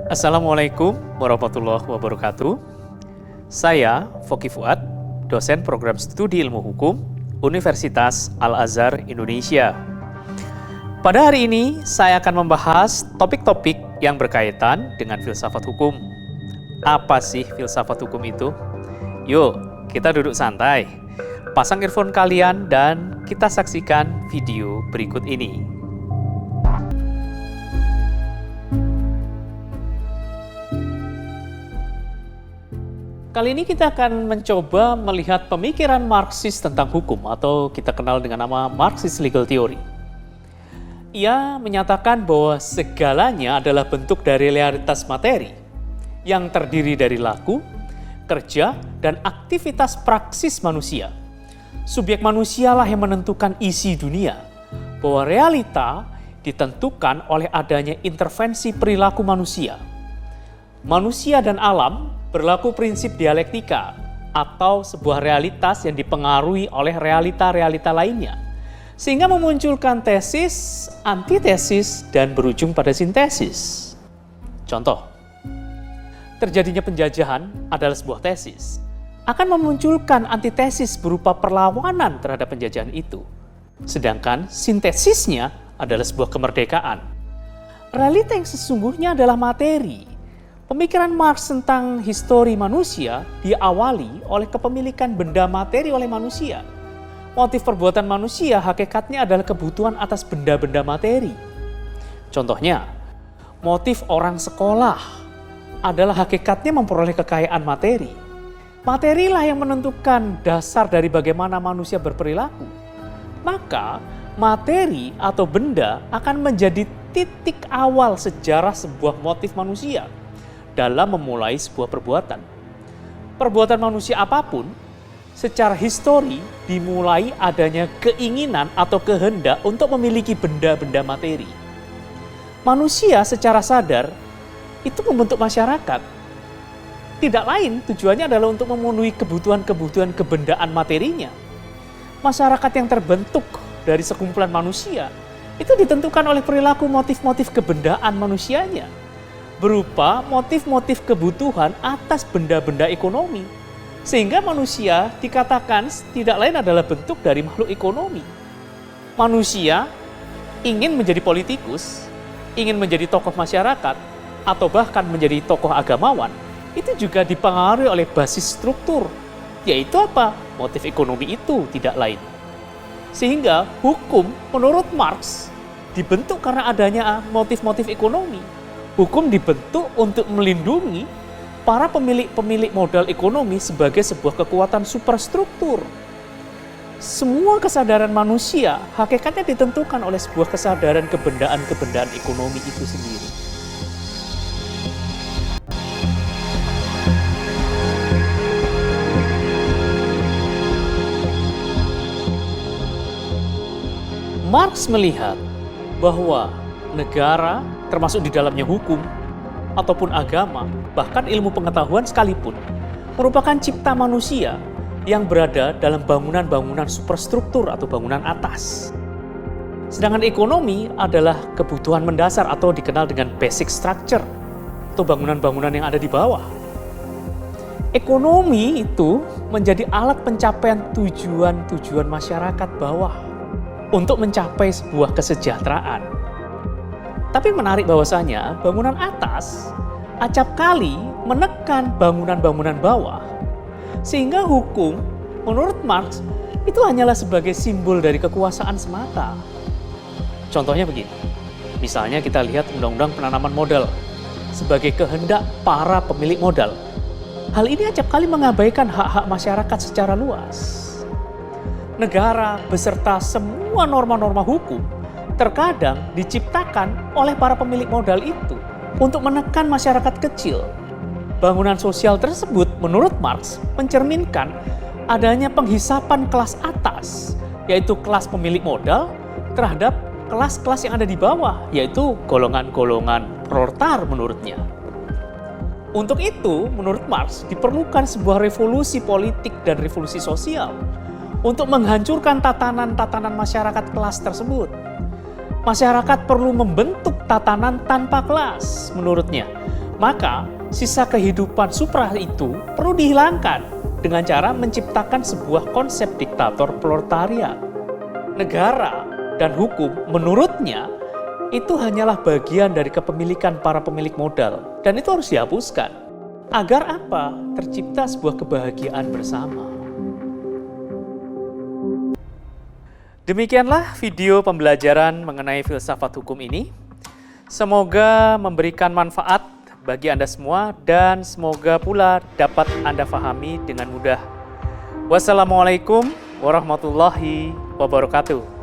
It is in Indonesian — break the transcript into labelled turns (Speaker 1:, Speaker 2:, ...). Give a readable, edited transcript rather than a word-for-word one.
Speaker 1: Assalamualaikum warahmatullahi wabarakatuh. Saya Foky Fuad, dosen program studi ilmu hukum Universitas Al-Azhar Indonesia. Pada hari ini saya akan membahas topik-topik yang berkaitan dengan filsafat hukum. Apa sih filsafat hukum itu? Yuk, kita duduk santai, pasang earphone kalian dan kita saksikan video berikut ini. Kali ini kita akan mencoba melihat pemikiran Marxis tentang hukum atau kita kenal dengan nama Marxist Legal Theory. Ia menyatakan bahwa segalanya adalah bentuk dari realitas materi yang terdiri dari laku, kerja, dan aktivitas praksis manusia. Subjek manusialah yang menentukan isi dunia, bahwa realita ditentukan oleh adanya intervensi perilaku manusia. Manusia dan alam berlaku prinsip dialektika atau sebuah realitas yang dipengaruhi oleh realita-realita lainnya, sehingga memunculkan tesis, antitesis, dan berujung pada sintesis. Contoh, terjadinya penjajahan adalah sebuah tesis, akan memunculkan antitesis berupa perlawanan terhadap penjajahan itu, sedangkan sintesisnya adalah sebuah kemerdekaan. Realita yang sesungguhnya adalah materi. Pemikiran Marx tentang histori manusia diawali oleh kepemilikan benda materi oleh manusia. Motif perbuatan manusia hakikatnya adalah kebutuhan atas benda-benda materi. Contohnya, motif orang sekolah adalah hakikatnya memperoleh kekayaan materi. Materilah yang menentukan dasar dari bagaimana manusia berperilaku. Maka, materi atau benda akan menjadi titik awal sejarah sebuah motif manusia dalam memulai sebuah perbuatan. Perbuatan manusia apapun, secara histori dimulai adanya keinginan atau kehendak untuk memiliki benda-benda materi. Manusia secara sadar itu membentuk masyarakat. Tidak lain tujuannya adalah untuk memenuhi kebutuhan-kebutuhan kebendaan materinya. Masyarakat yang terbentuk dari sekumpulan manusia itu ditentukan oleh perilaku motif-motif kebendaan manusianya, berupa motif-motif kebutuhan atas benda-benda ekonomi. Sehingga manusia dikatakan tidak lain adalah bentuk dari makhluk ekonomi. Manusia ingin menjadi politikus, ingin menjadi tokoh masyarakat, atau bahkan menjadi tokoh agamawan, itu juga dipengaruhi oleh basis struktur, yaitu apa? Motif ekonomi itu tidak lain. Sehingga hukum menurut Marx dibentuk karena adanya motif-motif ekonomi. Hukum dibentuk untuk melindungi para pemilik modal ekonomi sebagai sebuah kekuatan superstruktur. Semua kesadaran manusia hakikatnya ditentukan oleh sebuah kesadaran kebendaan-kebendaan ekonomi itu sendiri. Marx melihat bahwa negara, termasuk di dalamnya hukum, ataupun agama, bahkan ilmu pengetahuan sekalipun, merupakan cipta manusia yang berada dalam bangunan-bangunan superstruktur atau bangunan atas. Sedangkan ekonomi adalah kebutuhan mendasar atau dikenal dengan basic structure, atau bangunan-bangunan yang ada di bawah. Ekonomi itu menjadi alat pencapaian tujuan-tujuan masyarakat bawah untuk mencapai sebuah kesejahteraan. Tapi menarik bahwasanya bangunan atas acap kali menekan bangunan-bangunan bawah. Sehingga hukum menurut Marx itu hanyalah sebagai simbol dari kekuasaan semata. Contohnya begini, misalnya kita lihat undang-undang penanaman modal sebagai kehendak para pemilik modal. Hal ini acap kali mengabaikan hak-hak masyarakat secara luas. Negara beserta semua norma-norma hukum terkadang diciptakan oleh para pemilik modal itu untuk menekan masyarakat kecil. Bangunan sosial tersebut menurut Marx mencerminkan adanya penghisapan kelas atas, yaitu kelas pemilik modal, terhadap kelas-kelas yang ada di bawah, yaitu golongan-golongan proletar menurutnya. Untuk itu, menurut Marx, diperlukan sebuah revolusi politik dan revolusi sosial untuk menghancurkan tatanan-tatanan masyarakat kelas tersebut. Masyarakat perlu membentuk tatanan tanpa kelas, menurutnya. Maka, sisa kehidupan supra itu perlu dihilangkan dengan cara menciptakan sebuah konsep diktator proletariat. Negara dan hukum menurutnya itu hanyalah bagian dari kepemilikan para pemilik modal, dan itu harus dihapuskan. Agar apa? Tercipta sebuah kebahagiaan bersama. Demikianlah video pembelajaran mengenai filsafat hukum ini. Semoga memberikan manfaat bagi Anda semua dan semoga pula dapat Anda pahami dengan mudah. Wassalamualaikum warahmatullahi wabarakatuh.